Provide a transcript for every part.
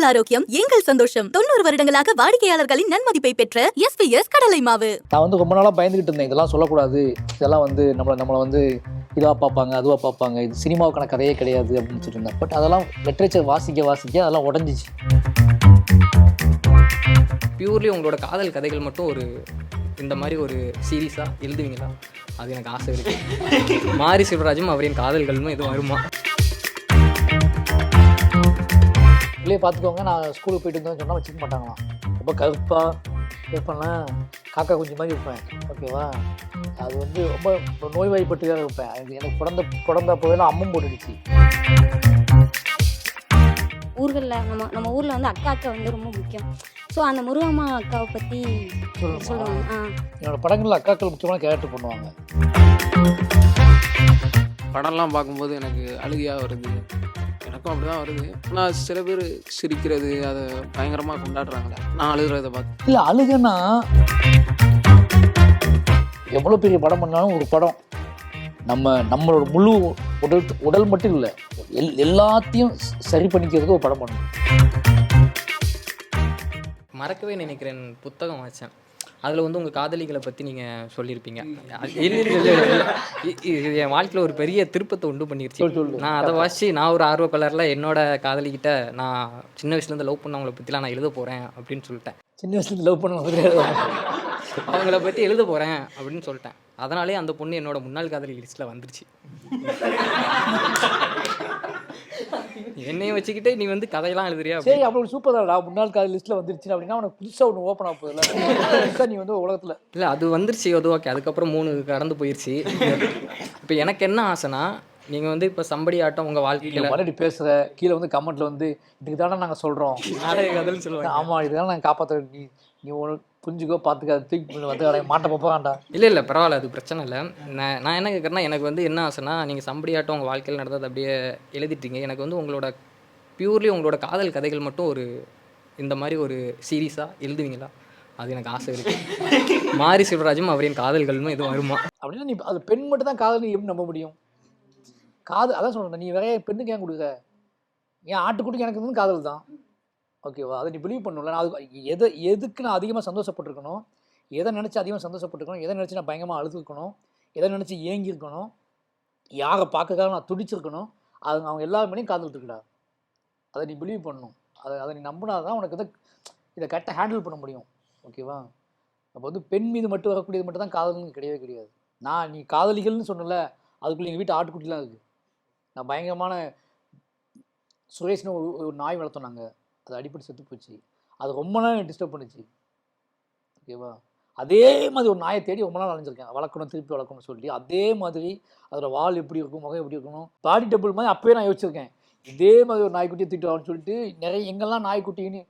ஆரோக்கியம் எங்கள் சந்தோஷம். 90 வருடங்களாக வாடிக்கையாளர்களின் நன்மதிப்பை பெற்ற எஸ்பிஎஸ் கடலை மாவு. நான் ரொம்ப நாளாக பயந்துகிட்டு இருந்தேன், இதெல்லாம் சொல்லக்கூடாது, இதெல்லாம் நம்மளை இதுவாக பார்ப்பாங்க, அதுவாக பார்ப்பாங்க, இது சினிமாவுக்கான கதையே கிடையாது அப்படின்னு சொல்லிட்டு இருந்தேன். பட் அதெல்லாம் லிட்ரேச்சர் வாசிக்க அதெல்லாம் உடஞ்சிச்சு. பியூர்லி உங்களோட காதல் கதைகள் மட்டும் இந்த மாதிரி ஒரு சீரீஸாக எழுதுவீங்களா? அது எனக்கு ஆசை இருக்குது. மாரி செல்வராஜும் அவரின் காதல்களும் எதுவும் வருமா? இல்லையே பார்த்துக்கோங்க, நான் ஸ்கூலுக்கு போயிட்டு இருந்தேன்னு சொன்னால் வச்சுக்க மாட்டாங்களாம். ரொம்ப கருப்பாக இருப்பேன்லாம், காக்கா குஞ்சு மாதிரி இருப்பேன். ஓகேவா? அது ரொம்ப நோய்வாய்ப்பட்டு தான் இருப்பேன். எனக்கு பிறந்த போயெல்லாம் அம்மம் போட்டுடுச்சு. ஊர்களில் நம்ம ஊரில் அக்கா ரொம்ப முக்கியம். ஸோ அந்த முருகம்மா அக்காவை பற்றி சொல்லுவாங்க. என்னோடய படங்களில் அக்காக்கள் முக்கியமான கேரக்டர் பண்ணுவாங்க. படம்லாம் பார்க்கும்போது எனக்கு அழுகையாக வருது. எனக்கும் அப்படி தான் வருது. ஆனால் சில பேர் சிரிக்கிறது, அதை பயங்கரமாக கொண்டாடுறாங்களே, நான் அழுகிறத பார்த்து. இல்லை, அழுகன்னா எவ்வளோ பெரிய படம் பண்ணாலும் ஒரு படம் நம்மளோட முழு உடல் மட்டும் இல்லை, எல்லாத்தையும் சரி பண்ணிக்கிறதுக்கு ஒரு படம் பண்ணணும். மறக்கவே நினைக்கிறேன் புத்தகம் வாச்சேன். அதில் உங்கள் காதலிகளை பற்றி நீங்கள் சொல்லியிருப்பீங்க. இது என் வாழ்க்கையில் ஒரு பெரிய திருப்பத்தை உண்டு பண்ணிருச்சு. நான் அதை வாசி நான் ஒரு ஆர்வ கலரில் என்னோட காதலிக்கிட்ட நான் சின்ன வயசுலேருந்து லவ் பண்ணவங்களை பற்றிலாம் நான் எழுத போகிறேன் அப்படின்னு சொல்லிட்டேன். சின்ன வயசுலேருந்து லவ் பண்ண அவங்கள பற்றி எழுத போகிறேன் அப்படின்னு சொல்லிட்டேன். அதனாலே அந்த பொண்ணு என்னோட முன்னாள் காதலி லிஸ்ட்டில் வந்துருச்சு. என்னையும் வச்சுக்கிட்டே நீ கதையெல்லாம் எழுதுறியா? சரி, அப்படி சூப்பர் தான்டா. முன்னாள் காதல் லிஸ்ட்டில் வந்துருச்சு அப்படின்னா உனக்கு புதுசாக ஒன்று ஓப்பன் ஆக போதில்ல. நீ உலகத்தில் இல்லை, அது வந்துருச்சு. அது ஓகே. அதுக்கப்புறம் 3 கடந்து போயிடுச்சு. இப்போ எனக்கு என்ன ஆசைனா, நீங்கள் இப்போ சம்படி ஆட்டம் உங்கள் வாழ்க்கையில் மறுபடி பேசுகிற கீழே கமெண்ட்டில் இதுக்கு தானே நாங்கள் சொல்கிறோம், நாடக கதைன்னு சொல்லுவாங்க. ஆமாம், இதுதான் நாங்கள் காப்பாற்ற, நீ புரிஞ்சுக்கோ, பார்த்துக்க, தூக்கி மாட்ட போப்பாண்டா. இல்லை பரவாயில்ல, அது பிரச்சனை இல்லை. நான் என்ன கேட்குறேன்னா, எனக்கு என்ன ஆசைனா, நீங்கள் சம்படி ஆட்டம் உங்கள் வாழ்க்கையில் நடந்தது அப்படியே எழுதிட்டீங்க. எனக்கு உங்களோட பியூர்லி உங்களோட காதல் கதைகள் மட்டும் இந்த மாதிரி ஒரு சீரீஸாக எழுதுவீங்களா? அது எனக்கு ஆசை இருக்குது. மாரி செல்வராஜும் அவரின் காதல்களும் எதுவும் வருமா? அப்படின்னா நீ அது பெண் மட்டும் தான் காதல் எப்படி நம்ப முடியும்? அதான் சொல்கிறேன், நீ வேற பெண்ணுக்கு ஏன் கொடுக்க? ஏன் ஆட்டுக்குட்டிக்கு எனக்கு காதல் தான். ஓகேவா? அதை நீ பிலீவ் பண்ணல. நான் அது எதுக்கு நான் அதிகமாக சந்தோஷப்பட்டிருக்கணும், எதை நினச்சி அதிகமாக சந்தோஷப்பட்டிருக்கணும், எதை நினச்சி நான் பயங்கரமாக அழுதுருக்கணும், எதை நினச்சி ஏங்கியிருக்கணும், யாரை பார்க்கறதுக்காக நான் துடிச்சிருக்கணும், அவங்க எல்லாருமேலையும் காதல் இருக்குடா. அதை நீ பிலீவ் பண்ணணும். அதை நீ நம்பினா தான் உனக்கு இதை கரெக்டாக ஹேண்டில் பண்ண முடியும். ஓகேவா? அப்போ பெண் மீது மட்டும் வரக்கூடியது மட்டும் தான் காதல்னு கிடையவே கிடையாது. நீ காதலிகள்னு சொன்னல, அதுக்குள்ளே எங்கள் வீட்டு ஆட்டுக்குட்டிலாம் இருக்குது. நான் பயங்கரமான சுரேஷ்னு ஒரு நாய் வளர்த்தோம் நாங்கள். அது அடிப்படை செத்து போச்சு. அது ரொம்ப நாள் டிஸ்டர்ப் பண்ணிச்சு. ஓகேவா? அதே மாதிரி ஒரு நாயை தேடி ரொம்ப நாள் அலைஞ்சிருக்கேன், வளர்க்கணும், திருப்பி வளர்க்கணும்னு சொல்லி. அதே மாதிரி அதோட வால் எப்படி இருக்கும், முகம் எப்படி இருக்கணும், பாடி டபுள் மாதிரி அப்போயே நான் யோசிச்சிருக்கேன். இதே மாதிரி ஒரு நாய்க்குட்டியை தூக்கிட்டு வான்னு சொல்லிட்டு நிறைய எங்கெல்லாம் நாய்க்குட்டின்னு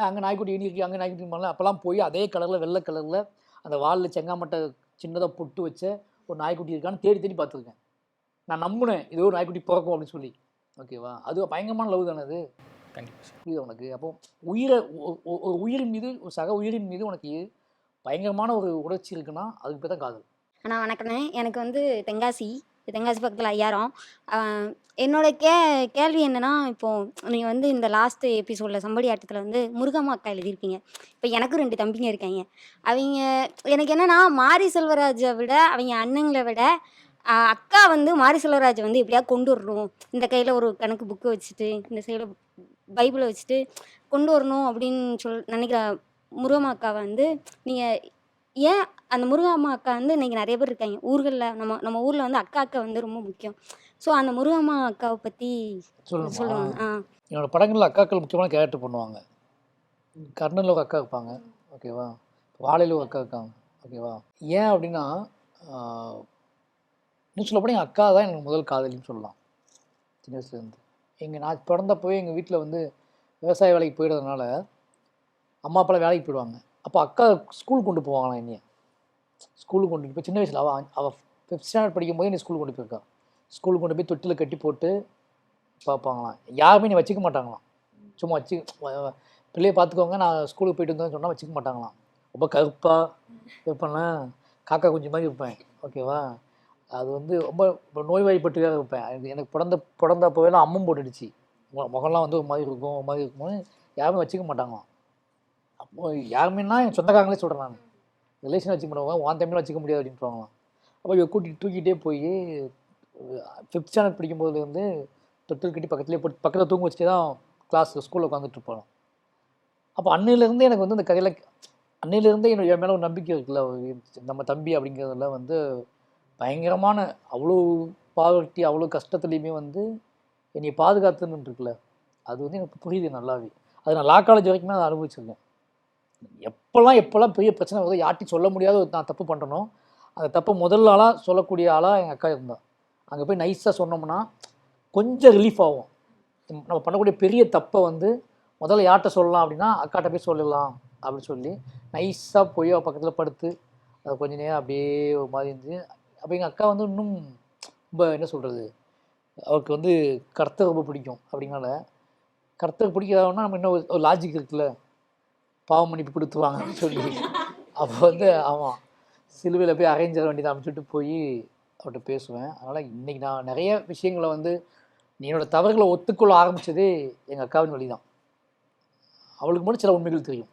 அங்கே நாய்க்குட்டி இருக்கு, அங்கே நாய்க்குட்டி பண்ணல, அப்போல்லாம் போய் அதே கலரில் வெள்ளை கலரில் அந்த வாலில் செங்காமட்டை சின்னதாக பொட்டு வச்ச ஒரு நாய்க்குட்டி இருக்கான்னு தேடி தேடி பார்த்துருக்கேன். நான் நம்பினேன் ஏதோ ஒரு நாய்க்குட்டி பிறக்கும் அப்படின்னு சொல்லி. ஓகேவா? அது பயங்கரமான லவ் தானே அது. கண்டிப்பாக புரியுது உனக்கு? அப்போ ஒரு உயிரின் மீது, ஒரு சக உயிரின் மீது உனக்கு பயங்கரமான ஒரு உணர்ச்சி இருக்குன்னா அதுக்கு பேர் தான் காதல். ஆனால் வணக்கண்ணே, எனக்கு தென்காசி பக்கத்தில் ஐயாயிரம். என்னோட கேள்வி என்னென்னா, இப்போது நீங்கள் இந்த லாஸ்ட்டு எபிசோடில் சம்படி ஆட்டத்தில் முருகம்மா அக்கா எழுதியிருப்பீங்க. இப்போ எனக்கும் 2 தம்பிங்க இருக்காங்க. அவங்க எனக்கு என்னென்னா, மாரி செல்வராஜை விட அவங்க அண்ணங்களை விட அக்கா மாரி செல்வராஜை எப்படியாவது கொண்டு வரணும், இந்த கையில் ஒரு கணக்கு புக்கு வச்சுட்டு இந்த சைடில் பைபிளை வச்சுட்டு கொண்டு வரணும் அப்படின்னு நினைக்கிற முருகம்மா அக்காவை நீங்கள் ஏன் அந்த முருகம்மா அக்கா இன்றைக்கி நிறைய பேர் இருக்காங்க ஊர்களில். நம்ம ஊரில் அக்கா ரொம்ப முக்கியம். ஸோ அந்த முருகம்மா அக்காவை பற்றி சொல்லுவாங்க. என்னோட படங்களில் அக்காக்கள் முக்கியமான கேரக்டர் பண்ணுவாங்க. கர்ணனில் ஒரு அக்கா இருப்பாங்க. ஓகேவா? வாழையில் ஒரு அக்கா இருக்காங்க. ஓகேவா? ஏன் அப்படின்னா, இன்னும் சொல்லப்போனால் எங்கள் அக்கா தான் எனக்கு முதல் காதலின்னு சொல்லலாம். சின்ன வயசுலேருந்து நான் பிறந்தப்போவே எங்கள் வீட்டில் விவசாய வேலைக்கு போயிடுறதுனால அம்மா அப்பாலாம் வேலைக்கு போயிடுவாங்க. அப்போ அக்கா ஸ்கூல் கொண்டு போவாங்களாம். என்னைய ஸ்கூலுக்கு கொண்டு போய் சின்ன வயசில் அவள் 5th ஸ்டாண்டர்ட் படிக்கும் போது என்னை ஸ்கூலுக்கு கொண்டு போயிருக்கா. ஸ்கூலுக்கு கொண்டு போய் தொட்டில் கட்டி போட்டு பார்ப்பாங்களாம். யாருமே நீ வச்சுக்க மாட்டாங்களாம். சும்மா பிள்ளையை பார்த்துக்கோங்க, நான் ஸ்கூலுக்கு போயிட்டு இருந்தேன்னு சொன்னால் வச்சுக்க மாட்டாங்களாம். ரொம்ப கருப்பாக இருப்பேன்னா, காக்கா குஞ்சு மாதிரி இருப்பேன். ஓகேவா? அது ரொம்ப நோய்வாய்ப்பட்டு இருப்பேன். எனக்கு பிறந்தப்போவே அம்மம் போட்டுடுச்சு. முகம்லாம் ஒரு மாதிரி இருக்கும், ஒரு மாதிரி இருக்கும்போது யாருமே வச்சுக்க மாட்டாங்களாம். அப்போ யாருமேனா என் சொந்தக்காரங்களே சொல்கிறேன், நான் ரிலேஷன் வச்சுக்க மாட்டாங்க, உன் தம்பியும் வச்சுக்க முடியாது அப்படின்ட்டுருவாங்களாம். அப்போ இவ தூக்கிட்டே போய் 5th ஸ்டாண்டர்ட் படிக்கும்போதுலேருந்து தொட்டில் கட்டி பக்கத்தில் தூங்க வச்சுட்டு தான் ஸ்கூலில் உட்காந்துட்டு இருப்பாங்க. அப்போ அன்னையிலேருந்து எனக்கு வந்து இந்த கதையில் அன்னையிலேருந்தே என் மேலே ஒரு நம்பிக்கை இருக்குல்ல, நம்ம தம்பி அப்படிங்கிறதுல வந்து பயங்கரமான அவ்வளோ பாவர்ட்டி, அவ்வளோ கஷ்டத்துலேயுமே வந்து என்னை பாதுகாத்துன்னு இருக்குல்ல, அது வந்து எனக்கு புரியுது நல்லாவே. அது நான் லா காலேஜ் வரைக்குமே அதை அனுபவிச்சிருக்கேன். எப்போல்லாம் பெரிய பிரச்சனை வருது, யார்ட்டையும் சொல்ல முடியாத நான் தப்பு பண்ணுறனோ, அந்த தப்பை முதல் ஆளாக சொல்லக்கூடிய ஆளாக எங்கள் அக்கா இருந்தாள். அங்கே போய் நைஸாக சொன்னோம்னா கொஞ்சம் ரிலீஃப் ஆகும். நம்ம பண்ணக்கூடிய பெரிய தப்பை வந்து முதல்ல யார்கிட்ட சொல்லலாம் அப்படின்னா அக்காட்ட போய் சொல்லலாம் அப்படின்னு சொல்லி நைஸாக போய் அவள் பக்கத்தில் படுத்து அது கொஞ்சம் நேரம் அப்படியே ஒரு மாதிரி இருந்துச்சு. அப்போ எங்கள் அக்கா வந்து இன்னும் ரொம்ப என்ன சொல்கிறது, அவருக்கு வந்து கர்த்தர் ரொம்ப பிடிக்கும். அப்படிங்கிறனால கர்த்தர் பிடிக்காதவன்னா நம்ம இன்னும் ஒரு லாஜிக் இருக்குல்ல, பாவம் மன்னிப்பு கொடுத்துருவாங்க அப்படின்னு சொல்லி அப்போ வந்து ஆமாம் சிலுவையில் போய் அரேஞ்ச் வேண்டியதை அமைச்சுட்டு போய் அவர்கிட்ட பேசுவேன். அதனால் இன்றைக்கி நான் நிறைய விஷயங்களை வந்து என்னோட தவறுகளை ஒத்துக்கொள்ள ஆரம்பித்ததே எங்கள் அக்காவின் வழி தான். அவளுக்கு மட்டும் சில உண்மைகள் தெரியும்.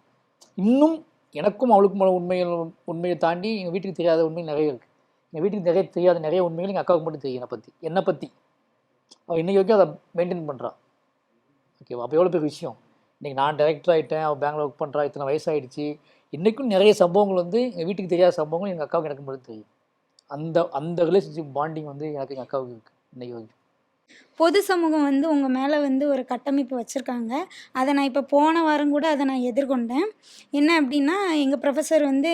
இன்னும் எனக்கும் அவளுக்கும் உண்மையை தாண்டி எங்கள் வீட்டுக்கு தெரியாத உண்மை நிறைய இருக்குது. எங்கள் வீட்டுக்கு தெரியாத நிறைய உண்மைகள் எங்கள் அக்காவுக்கு மட்டும் தெரியும் என்னை பற்றி. அவள் இன்றைக்கி வரைக்கும் அதை மெயின்டைன் பண்ணுறான். ஓகேவா? அப்போ எவ்வளோ பெரிய விஷயம். இன்றைக்கி நான் டைரக்டர் ஆகிட்டேன், அவள் பெங்களூர் ஒர்க் பண்ணுறா, இத்தனை வயசாகிடுச்சு. இன்றைக்கும் நிறைய சம்பவங்கள் வந்து எங்கள் வீட்டுக்கு தெரியாத சம்பவங்கள் எங்கள் அக்காவுக்கு எனக்கு மட்டும் தெரியும். அந்த ரிலேஷன்ஷிப் பாண்டிங் வந்து எனக்கு எங்கள் அக்காவுக்கு இருக்குது இன்றைக்கி வரைக்கும். பொது சமூகம் வந்து உங்கள் மேலே வந்து ஒரு கட்டமைப்பு வச்சுருக்காங்க. அதை நான் இப்போ போன வாரம் கூட அதை நான் எதிர்கொண்டேன். என்ன அப்படின்னா, எங்கள் ப்ரொஃபஸர் வந்து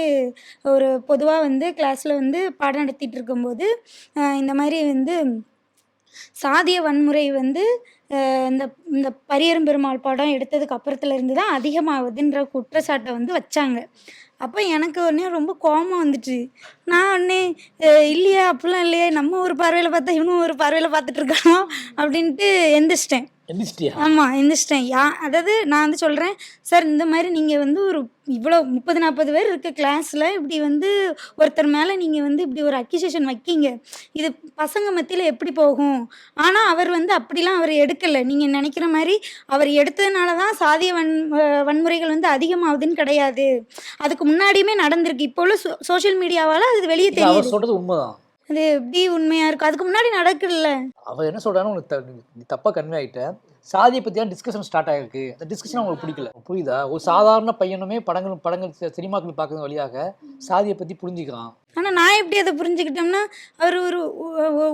ஒரு பொதுவாக வந்து கிளாஸில் வந்து பாடம் நடத்திட்டு இருக்கும்போது இந்த மாதிரி வந்து சாதிய வன்முறை வந்து இந்த இந்த பரியரும் பெருமாள் படம் எடுத்ததுக்கு அப்புறத்துலேருந்து தான் அதிகமாகுதுன்ற குற்றச்சாட்டை வந்து வச்சாங்க. அப்போ எனக்கு உடனே ரொம்ப கோபம் வந்துட்டு, நான் உடனே இல்லையா அப்படிலாம் இல்லையே, நம்ம ஒரு பார்வையில் பார்த்தா இவனும் ஒரு பார்வையில் பார்த்துட்டு இருக்கானோ அப்படின்ட்டு எந்திரிச்சிட்டேன். ஆமாம் எந்திரிச்சிட்டேன். அதாவது நான் வந்து சொல்கிறேன், சார் இந்த மாதிரி நீங்கள் வந்து ஒரு இவ்வளோ 30-40 பேர் இருக்க கிளாஸில் இப்படி வந்து ஒருத்தர் மேலே நீங்கள் வந்து இப்படி ஒரு அக்யூசேஷன் வைக்கிங்க, இது பசங்க மத்தியில் எப்படி போகும்? ஆனால் அவர் வந்து அப்படிலாம் அவர் எடுக்கலை. நீங்கள் நினைக்கிற மாதிரி அவர் எடுத்ததுனால தான் சாதிய வன்முறைகள் வந்து அதிகமாகுதுன்னு கிடையாது. அதுக்கு முன்னாடியுமே நடந்திருக்கு. இப்போ உள்ள சோஷியல் மீடியாவால் அது வெளியே தெரியுது. சொல்கிறது உண்மைதான். அது எப்படி உண்மையாக இருக்கும்? அதுக்கு முன்னாடி நடக்கல. அவள் என்ன சொல்கிறான்னு உனக்கு தப்பாக கன்வே ஆகிட்டேன். சாதியை பற்றியான டிஸ்கஷன் ஸ்டார்ட் ஆகிருக்கு. அந்த டிஸ்கஷன் அவங்களுக்கு பிடிக்கல. புரியுதா? ஒரு சாதாரண பையனுமே படங்கள் சினிமாக்கள் பார்க்குறது வழியாக சாதியை பற்றி புரிஞ்சுக்கிறான். ஆனால் நான் எப்படி அதை புரிஞ்சுக்கிட்டோம்னா, அவர் ஒரு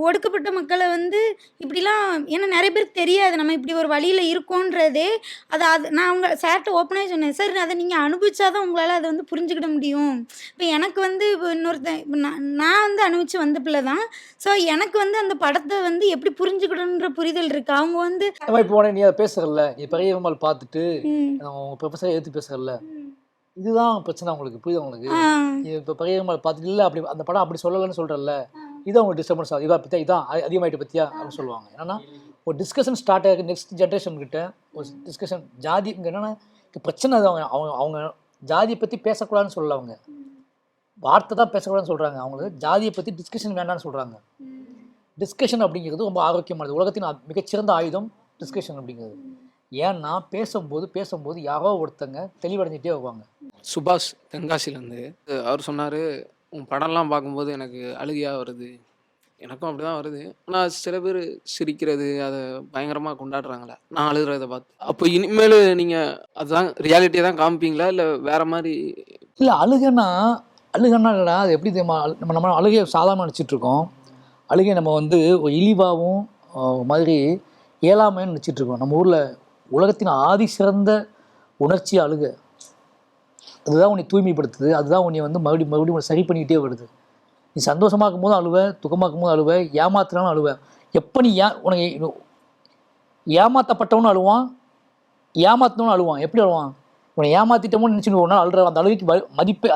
ஒடுக்கப்பட்ட மக்களை வந்து இப்படிலாம், ஏன்னா நிறைய பேருக்கு தெரியாது நம்ம இப்படி ஒரு வழியில் இருக்கோன்றதே. அது நான் அவங்க சார்கிட்ட ஓப்பனாக சொன்னேன், சார் அதை நீங்கள் அனுபவிச்சாதான் உங்களால் அதை வந்து புரிஞ்சுக்கிட முடியும். இப்போ எனக்கு வந்து நான் வந்து அனுபவிச்சு வந்த பிள்ளை தான். ஸோ எனக்கு வந்து அந்த படத்தை வந்து எப்படி புரிஞ்சுக்கிடணுன்ற புரிதல் இருக்குது. அவங்க வந்து இப்போ நீ அதை பேசுகிறல்ல, நீ பெரிய விமல் பார்த்துட்டு உங்கள் ப்ரொஃபஸரை எடுத்து பேசுகிறல்ல, இதுதான் பிரச்சனை. உங்களுக்கு புரியுது? உங்களுக்கு இப்போ பெரிய பார்த்துட்டு இல்லை அப்படி அந்த படம் அப்படி சொல்லலைன்னு சொல்கிறல்ல, இதுதான் உங்களுக்கு டிஸ்டர்பன்ஸ் ஆகுது. இதான் பற்றியா, இதான் அதிகமாகிட்டு பற்றியா அப்படின்னு சொல்லுவாங்க. ஏன்னா ஒரு டிஸ்கஷன் ஸ்டார்ட் ஆகிருக்கு நெக்ஸ்ட் ஜென்ரேஷன்கிட்ட. ஒரு டிஸ்கஷன் ஜாதி என்னென்னா பிரச்சனை அது. அவங்க ஜாதியை பற்றி பேசக்கூடாதுன்னு சொல்லலை, அவங்க வார்த்தை தான் பேசக்கூடாதுன்னு சொல்கிறாங்க. அவங்களுக்கு ஜாதியை பற்றி டிஸ்கஷன் வேண்டாம்னு சொல்கிறாங்க. டிஸ்கஷன் அப்படிங்கிறது ரொம்ப ஆரோக்கியமானது. உலகத்தின் மிகச்சிறந்த ஆயுதம் டிஸ்கஷன் அப்படிங்கிறது. ஏன்னா பேசும்போது யாரோ ஒருத்தங்க தெளிவடைஞ்சிட்டே வருவாங்க. சுபாஷ் தென்காசிலேருந்து அவர் சொன்னார், உன் படம்லாம் பார்க்கும்போது எனக்கு அழுகையாக வருது. எனக்கும் அப்படி தான் வருது. ஆனால் சில பேர் சிரிக்கிறது அதை பயங்கரமாக கொண்டாடுறாங்களே, நான் அழுகிறத பார்த்து. அப்போ இனிமேல் நீங்கள் அதுதான் ரியாலிட்டியை தான் காமிப்பீங்களா இல்லை வேறு மாதிரி? இல்லை, அழுகைன்னா இல்லைடா, அது எப்படி தெரியுமா? நம்ம அழுகையை சாதாரணமாக நினச்சிட்ருக்கோம். அழுகை நம்ம வந்து ஒரு இழிவாகவும் மாதிரி இயலாமைன்னு நினச்சிட்ருக்கோம். நம்ம ஊரில் உலகத்தின் ஆதி சிறந்த உணர்ச்சி அழுகை. அதுதான் உன்னை தூய்மைப்படுத்துது. அதுதான் உன்னை வந்து மறுபடியும் உன்னை சரி பண்ணிக்கிட்டே வருது. நீ சந்தோஷமாக்கும் போதும் அழுவ, துக்கமாக்கும் போது அழுவ, ஏமாத்தினாலும் அழுவ. எப்போ நீ உனக்கு ஏமாற்றப்பட்டவனும் அழுவான், ஏமாத்தினவனும் அழுவான். எப்படி அழுவான்? உன்னை ஏமாற்றிட்டோம்னு நினச்சிட்டு ஒரு நாள் அழுற அந்த அழுகைக்கு மதிப்பே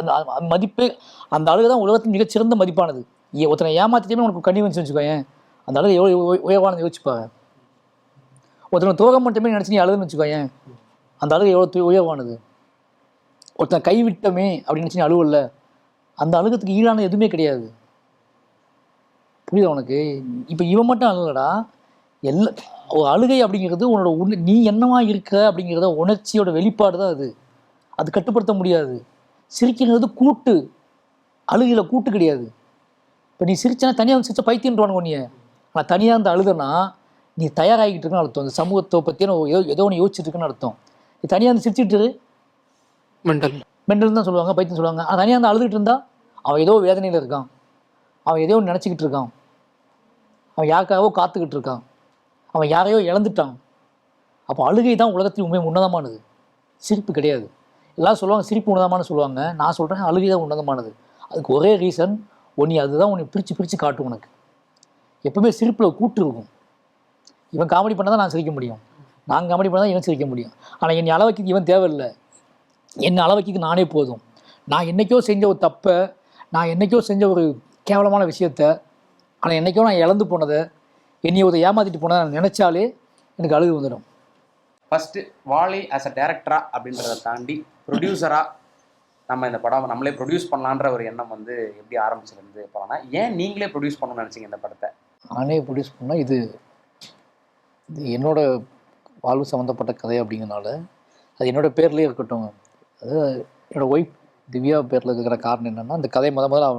அந்த அழுகை தான் உலகத்தின் மிகச்சிறந்த மதிப்பானது. ஒருத்தனை ஏமாற்றிட்டே உனக்கு கண்ணி வந்து வச்சுக்கோயேன், அந்த அழுகை எவ்வளோ உயர்வானது யோசிச்சுப்பாங்க. ஒருத்தனை துரோகம் மட்டுமே நினச்சி நீ அழுதுன்னு வச்சுக்கோயேன், அந்த அழுகை எவ்வளோ உயர்வானது. ஒருத்தனை கைவிட்டமே அப்படின்னு நினச்சி நீ அழுவல, அந்த அழுகத்துக்கு ஈடான எதுவுமே கிடையாது. புரியுதா உனக்கு? இப்போ இவன் மட்டும் அழுகலடா, ஒரு அழுகை அப்படிங்கிறது உன்னோட நீ என்னவா இருக்க அப்படிங்கிறத உணர்ச்சியோட வெளிப்பாடு தான் அது. அது கட்டுப்படுத்த முடியாது. சிரிக்கிறது கூட்டு, அழுகையில் கூட்டு கிடையாது. இப்போ நீ சிரிச்சனா தனியாக வந்து சிரிச்சா பைத்தியன்றானுங்க நீ. ஆனால் தனியாக இருந்து அழுதுனா நீ தயாராகிட்டு இருக்குன்னு அர்த்தம். அந்த சமூகத்தை பற்றின ஏதோ ஒன்று யோசிச்சுட்டு இருக்குன்னு அர்த்தம். நீ தனியாக இருந்து சிரிச்சிட்டு மெண்டல் தான் சொல்லுவாங்க, பைத்தியம் சொல்லுவாங்க. ஆனால் தனியாக இருந்து அழுதுகிட்டு இருந்தால் அவன் ஏதோ வேதனையில் இருக்கான், அவன் ஏதோ ஒன்று நினச்சிக்கிட்டு இருக்கான், அவன் யாருக்காகவோ காத்துக்கிட்டு இருக்கான், அவன் யாரையோ இழந்துட்டான். அப்போ அழுகை தான் உலகத்தில் உண்மை உன்னதமானது, சிரிப்பு கிடையாது. எல்லாம் சொல்லுவாங்க சிரிப்பு உன்னதமானு சொல்லுவாங்க. நான் சொல்கிறேன் அழுகை தான் உன்னதமானது. அதுக்கு ஒரே ரீசன் ஒன்று, அதுதான் உன்னை பிரித்து காட்டும். உனக்கு எப்பவுமே சிரிப்பில் கூட்டு இருக்கும். இவன் காமெடி பண்ணால் தான் நான் சிரிக்க முடியும், நான் காமெடி பண்ணால் தான் இவன் சிரிக்க முடியும். ஆனால் என்னை அளவைக்கு இவன் தேவையில்லை, என்னை அளவைக்கு நானே போதும். நான் என்றைக்கோ செஞ்ச ஒரு தப்பை, நான் என்றைக்கோ செஞ்ச ஒரு கேவலமான விஷயத்த, ஆனால் என்றைக்கோ நான் இழந்து போனதை, என்னைய ஒரு ஏமாற்றிட்டு போனதை நான் நினச்சாலே எனக்கு அழுகு வந்துடும். ஃபஸ்ட்டு வாலி ஆஸ் அ டேரக்டரா அப்படின்றத தாண்டி ப்ரொடியூசராக நம்ம இந்த படம் நம்மளே ப்ரொடியூஸ் பண்ணலான்ற ஒரு எண்ணம் வந்து எப்படி ஆரம்பிச்சிருந்து போகிறோன்னா, ஏன் நீங்களே ப்ரொடியூஸ் பண்ணணும்னு நினச்சிங்க இந்த படத்தை? நானே ப்ரொடியூஸ் பண்ணால் இது என்னோட வாழ்வு சம்மந்தப்பட்ட கதை அப்படிங்கிறனால அது என்னோடய பேர்லேயே இருக்கட்டும். அது என்னோடய ஒய்ஃப் திவ்யா பேரில் இருக்கிற காரணம் என்னென்னா, அந்த கதை முதல்ல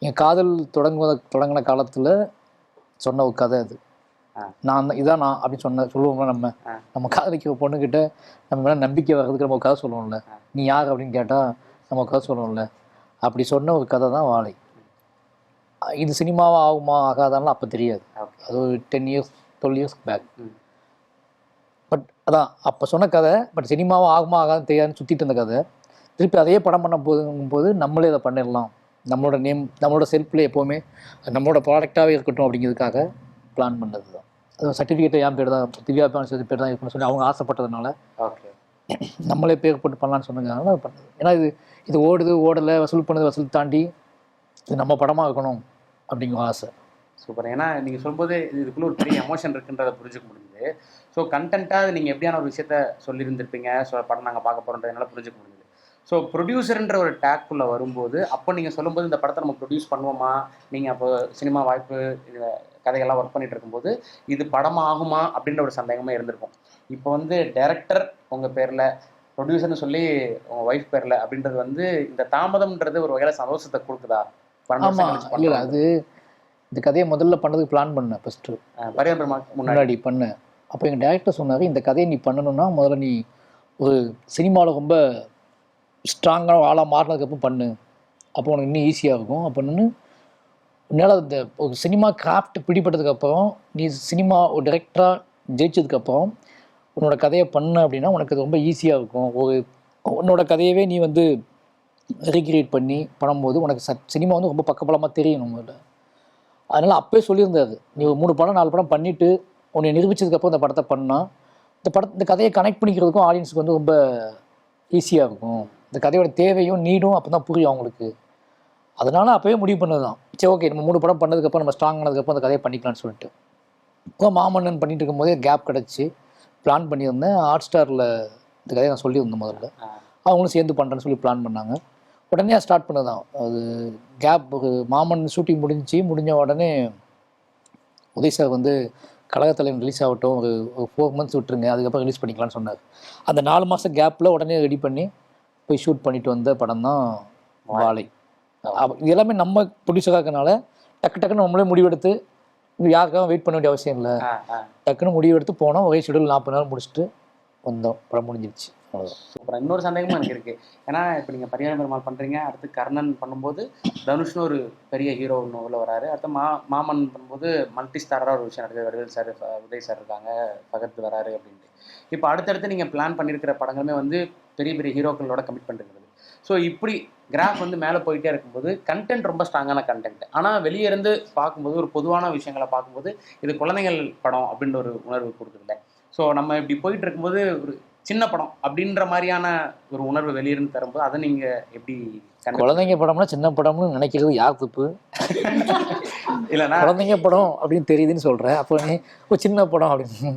என் காதல் தொடங்கின காலத்தில் சொன்ன ஒரு கதை அது. நான் இதான் நான் அப்படின்னு சொல்லுவோம்ல, நம்ம காதலிக்கிற பொண்ணுக்கிட்ட நம்ம மேலே நம்பிக்கை வர்றதுக்கு நம்ம ஒரு கதை சொல்லுவோம்ல, நீ யார் அப்படின்னு கேட்டால் நம்ம கதை சொல்லுவோம்ல, அப்படி சொன்ன ஒரு கதை தான் வாழை. இது சினிமாவாக ஆகுமா ஆகாதான்லாம் அப்போ தெரியாது, அது ஒரு 10 years 12 years பேக். பட் அதான் அப்போ சொன்ன கதை. பட் சினிமாவாக ஆகுமா ஆகாதுன்னு தெரியாதுன்னு சுற்றிட்டு இருந்த கதை திருப்பி அதையே படம் பண்ண போது நம்மளே அதை பண்ணிடலாம், நம்மளோட நேம் நம்மளோட செல்ஃபில் எப்போவுமே நம்மளோட ப்ராடக்டாகவே இருக்கட்டும் அப்படிங்கிறதுக்காக பிளான் பண்ணது தான். அது சர்டிஃபிகேட்டை என் பேர் தான், திவ்யா பேர் தான் இருக்குன்னு சொல்லி அவங்க ஆசைப்பட்டதுனால நம்மளே பேர் போட்டு பண்ணலான்னு சொன்னதுனால அது பண்ணது. ஏன்னா இது ஓடலை, வசூல் வசூல் தாண்டி இது நம்ம படமாக இருக்கணும் அப்படிங்கிற ஆசை. சூப்பர். ஏன்னா நீங்கள் சொல்லும்போது இதுக்குள்ளே ஒரு பெரிய எமோஷன் இருக்குன்றதை புரிஞ்சுக்க முடியுது. ஸோ கண்டென்ட்டாக நீங்கள் எப்படியான ஒரு விஷயத்த சொல்லியிருந்திருப்பீங்க, ஸோ படம் நாங்கள் பார்க்க போகிறோன்றதுனால புரிஞ்சுக்க முடியுது. ஸோ ப்ரொடியூசர்ன்ற ஒரு டேக்குள்ளே வரும்போது அப்போ நீங்கள் சொல்லும்போது இந்த படத்தை நம்ம ப்ரொடியூஸ் பண்ணுவோமா, நீங்கள் அப்போ சினிமா வாய்ப்பு கதைகள்லாம் ஒர்க் பண்ணிட்டு இருக்கும்போது இது படம் ஆகுமா அப்படின்ற ஒரு சந்தேகமே இருந்திருக்கும். இப்போ வந்து டைரக்டர் உங்கள் பேரில், ப்ரொடியூசர்னு சொல்லி உங்கள் ஒய்ஃப் பேரில் அப்படின்றது வந்து இந்த தாமதம்ன்றது ஒரு வகையில் சந்தோஷத்தை கொடுக்குதா? இல்லை, அது இந்த கதையை முதல்ல பண்ணதுக்கு பிளான் பண்ணேன் ஃபஸ்ட்டு, பரியாரம் முன்னாடி பண்ணேன். அப்போ எங்கள் டேரக்டர் சொன்னார், இந்த கதையை நீ பண்ணணும்னா முதல்ல நீ ஒரு சினிமாவில் ரொம்ப ஸ்ட்ராங்கான ஆளாக மாறினதுக்கப்புறம் பண்ணு, அப்போ உனக்கு இன்னும் ஈஸியாக இருக்கும். அப்போ உன்னால் இந்த ஒரு சினிமா கிராஃப்ட் பிடிப்பட்டதுக்கப்புறம் நீ சினிமா ஒரு டைரக்டராக ஜெயிச்சதுக்கப்புறம் உன்னோட கதையை பண்ண அப்படின்னா உனக்கு அது ரொம்ப ஈஸியாக இருக்கும். உன்னோட கதையவே நீ வந்து ரீக்ரியேட் பண்ணி பண்ணும்போது உனக்கு சினிமா வந்து ரொம்ப பக்கபலமாக தெரியணும் முதல்ல. அதனால் அப்போயே சொல்லியிருந்தாரு, நீ ஒரு 3 படம் 4 படம் பண்ணிவிட்டு உன்னை நிரூபித்ததுக்கப்புறம் இந்த படத்தை பண்ணால் இந்த கதையை கனெக்ட் பண்ணிக்கிறதுக்கும் ஆடியன்ஸுக்கு வந்து ரொம்ப ஈஸியாக இருக்கும். இந்த கதையோட தேவையும் நீடும் அப்போ தான் புரியும் அவங்களுக்கு. அதனால் அப்போயே முடிவு பண்ணது தான், சரி ஓகே நம்ம 3 படம் பண்ணதுக்கப்புறம் நம்ம ஸ்ட்ராங் ஆனதுக்கப்புறம் அந்த கதையை பண்ணிக்கலாம்னு சொல்லிட்டு. இப்போ மாமன்னன் பண்ணிட்டு இருக்கும்போதே கேப் கிடச்சி பிளான் பண்ணியிருந்தேன். ஹாட் ஸ்டாரில் இந்த கதையை நான் சொல்லியிருந்தேன் முதல்ல, அவங்களும் சேர்ந்து பண்ணுறேன்னு சொல்லி பிளான் பண்ணாங்க. உடனே ஸ்டார்ட் பண்ணது தான். அது கேப் ஒரு மாமன் ஷூட்டிங் முடிஞ்ச உடனே உதய் சார் வந்து கழகத்தலைவன் ரிலீஸ் ஆகட்டும், ஒரு 4 months விட்டுருங்க, அதுக்கப்புறம் ரிலீஸ் பண்ணிக்கலாம்னு சொன்னார். அந்த 4 மாதம் கேப்பில் உடனே ரெடி பண்ணி போய் ஷூட் பண்ணிட்டு வந்த படம் தான் வாழை. இது எல்லாமே நம்ம ப்ரொடியூசராக இருக்கனால டக்குன்னு நம்மளே முடிவெடுத்து யாருக்காகவும் வெயிட் பண்ண வேண்டிய அவசியம் இல்லை, டக்குன்னு முடிவெடுத்து போனோம். ஒரே ஷெடியூல் 40 நாள் முடிச்சுட்டு வந்தோம், படம் முடிஞ்சிருச்சு. சூப்பர். இன்னொரு சந்தேகமும் எனக்கு இருக்குது. ஏன்னா இப்போ நீங்கள் பரியாரம் பெருமாள் பண்ணுறீங்க, அடுத்து கர்ணன் பண்ணும்போது தனுஷ்னு ஒரு பெரிய ஹீரோ ஒன்று உள்ள வராரு, அடுத்து மாமன் பண்ணும்போது மல்டி ஸ்டாராக ஒரு விஷயம் நடக்குது, வடிவேல் சார் உதய் சார் இருக்காங்க, பகத் வராரு அப்படின்ட்டு. இப்போ அடுத்தடுத்து நீங்கள் பிளான் பண்ணியிருக்கிற படங்களுமே வந்து பெரிய பெரிய ஹீரோக்களோட கமிட்மெண்ட் இருக்குது. ஸோ இப்படி கிராஃப் வந்து மேலே போயிட்டே இருக்கும்போது கண்டென்ட் ரொம்ப ஸ்ட்ராங்கான கண்டென்ட், ஆனால் வெளியே இருந்து பார்க்கும்போது ஒரு பொதுவான விஷயங்களை பார்க்கும்போது இது குழந்தைகள் படம் அப்படின்ற ஒரு உணர்வு கொடுக்குதுல்ல. ஸோ நம்ம இப்படி போயிட்டு இருக்கும்போது ஒரு சின்ன படம் அப்படின்ற மாதிரியான ஒரு உணர்வு வெளியிருந்து தரும்போது அதை நீங்கள் எப்படி? குழந்தைங்க படம்னா சின்ன படம்னு நினைக்கிறது யார் தப்பு? இல்லைன்னா குழந்தைங்க படம் அப்படின்னு தெரியுதுன்னு சொல்கிறேன், அப்போ நீ ஒரு சின்ன படம் அப்படின்னு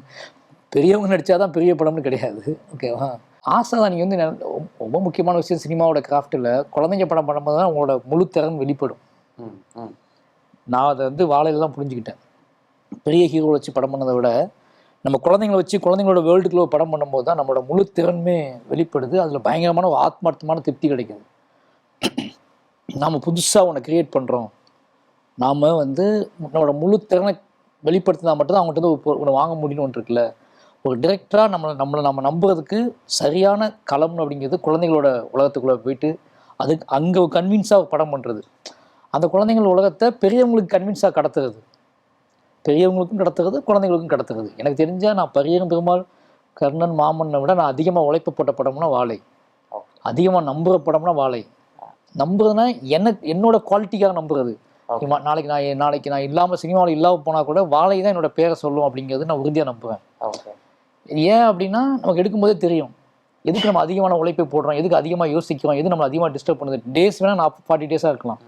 பெரியவங்க நடித்தாதான் பெரிய படம்னு கிடையாது. ஓகேவா? ஆசை தான். நீங்கள் வந்து ரொம்ப முக்கியமான விஷயம் சினிமாவோட கிராஃப்டில் குழந்தைங்க படம் பண்ணும்போது தான் உங்களோட முழு திறன் வெளிப்படும். நான் அதை வந்து வாழையில தான் புரிஞ்சுக்கிட்டேன். பெரிய ஹீரோ வச்சு படம் பண்ணதை விட நம்ம குழந்தைங்களை வச்சு குழந்தைங்களோட வேர்ல்டுக்குள்ள படம் பண்ணும்போது தான் நம்மளோட முழு திறன்மே வெளிப்படுது. அதில் பயங்கரமான ஒரு ஆத்மார்த்தமான திருப்தி கிடைக்குது. நாம் புதுசாக ஒன்று க்ரியேட் பண்ணுறோம், நாம் வந்து நம்மளோட முழு திறனை வெளிப்படுத்தினா மட்டும்தான் அவங்ககிட்ட வந்து ஒன்று வாங்க முடியும்னு ஒன்று இருக்குல்ல. ஒரு டிரெக்டராக நம்ம நம்புறதுக்கு சரியான களம் அப்படிங்கிறது குழந்தைங்களோட உலகத்துக்குள்ளே போயிட்டு அதுக்கு அங்கே கன்வின்ஸாக படம் பண்ணுறது. அந்த குழந்தைங்களோட உலகத்தை பெரியவங்களுக்கு கன்வின்ஸாக கடத்துறது, பெரியவங்களுக்கும் கடத்துறது, குழந்தைங்களுக்கும் கடத்துறது. எனக்கு தெரிஞ்சால் நான் பரியரும் பெருமாள், கர்ணன், மாமன்னை விட நான் அதிகமாக உழைப்பு போட்ட படம்னா வாழை, அதிகமாக நம்புகிற படம்னா வாழை. நம்புறதுனா என்னோட குவாலிட்டிக்காக நம்புறது. நாளைக்கு நான் இல்லாமல் சினிமாவில் இல்லாமல் போனால் கூட வாழை தான் என்னோட பேரை சொல்லும் அப்படிங்கிறது நான் உறுதியாக நம்புவேன். ஏன் அப்படின்னா நமக்கு எடுக்கும்போதே தெரியும் எதுக்கு நம்ம அதிகமான உழைப்பை போடுறோம், எதுக்கு அதிகமாக யோசிக்கிறோம், எது நம்ம அதிகமாக டிஸ்டர்ப் பண்ணுது. டேஸ் வேணால் 40 டேஸாக இருக்கலாம்,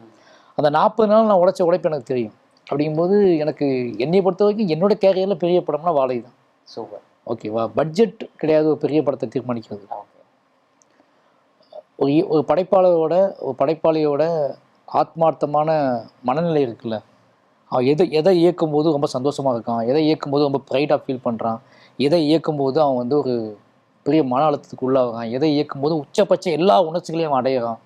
அந்த 40 நாள் நான் உழைச்ச உழைப்பு எனக்கு தெரியும். அப்படிங்கும்போது எனக்கு என்னை பொறுத்த வரைக்கும் என்னோட கேரியரில் பெரிய படம்னா வாழை தான். சூப்பர். ஓகேவா? பட்ஜெட் கிடையாது ஒரு பெரிய படத்தை தீர்மானிக்கிறது. ஒரு படைப்பாளியோட ஆத்மார்த்தமான மனநிலை இருக்குல்ல, அவன் எதை இயக்கும் போது ரொம்ப சந்தோஷமாக இருக்கான், எதை இயக்கும் போது ரொம்ப ப்ரைடாக ஃபீல் பண்ணுறான், எதை இயக்கும் போது அவன் வந்து ஒரு பெரிய மன அழுத்தத்துக்கு உள்ளாகிறான், எதை இயக்கும் போது உச்சபட்ச எல்லா உணர்ச்சிகளையும் அவன் அடையிறான்.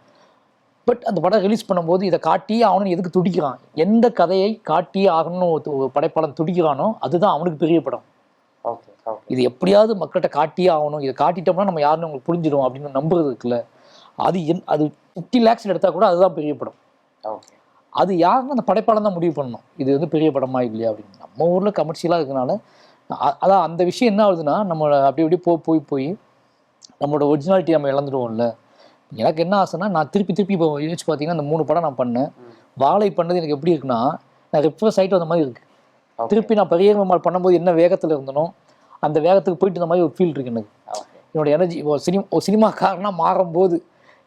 பட் அந்த படம் ரிலீஸ் பண்ணும்போது இதை காட்டியே ஆகணும்னு எதுக்கு துடிக்கிறான், எந்த கதையை காட்டியே ஆகணும்னு ஒரு படைப்பாளன் துடிக்கிறானோ அதுதான் அவனுக்கு பெரிய படம். இது எப்படியாவது மக்கள்கிட்ட காட்டியே ஆகணும், இதை காட்டிட்டோம்னா நம்ம யாருன்னு உங்களுக்கு புரிஞ்சிடும் அப்படின்னு நம்புறது இருக்குல்ல, அது 50 lakhs எடுத்தால் கூட அதுதான் பெரிய படம். அது யாருன்னு அந்த படைப்பாளன் தான் முடிவு பண்ணணும், இது வந்து பெரிய படமா இல்லையா அப்படின்னு. நம்ம ஊரில் கமர்ஷியலாக இருக்கனால அதான் அந்த விஷயம் என்ன ஆகுதுன்னா நம்ம அப்படி போய் நம்மளோட ஒரிஜினாலிட்டி நம்ம இழந்துடுவோம்ல. எனக்கு என்ன ஆசைன்னா நான் திருப்பி இப்போ யோசிச்சு பார்த்தீங்கன்னா அந்த 3 படம் நான் பண்ணேன். வாழை பண்ணது எனக்கு எப்படி இருக்குன்னா நான் ரெஃப்ரெஷ் ஆகிட்டு அந்த மாதிரி இருக்குது. திருப்பி நான் பரியர் பெருமாள் பண்ணும்போது என்ன வேகத்தில் இருந்தனோ அந்த வேகத்துக்கு போயிட்டு இந்த மாதிரி ஒரு ஃபீல் இருக்கு எனக்கு. என்னோட எனர்ஜி ஒரு சினிமாக்காரனாக மாறும்போது,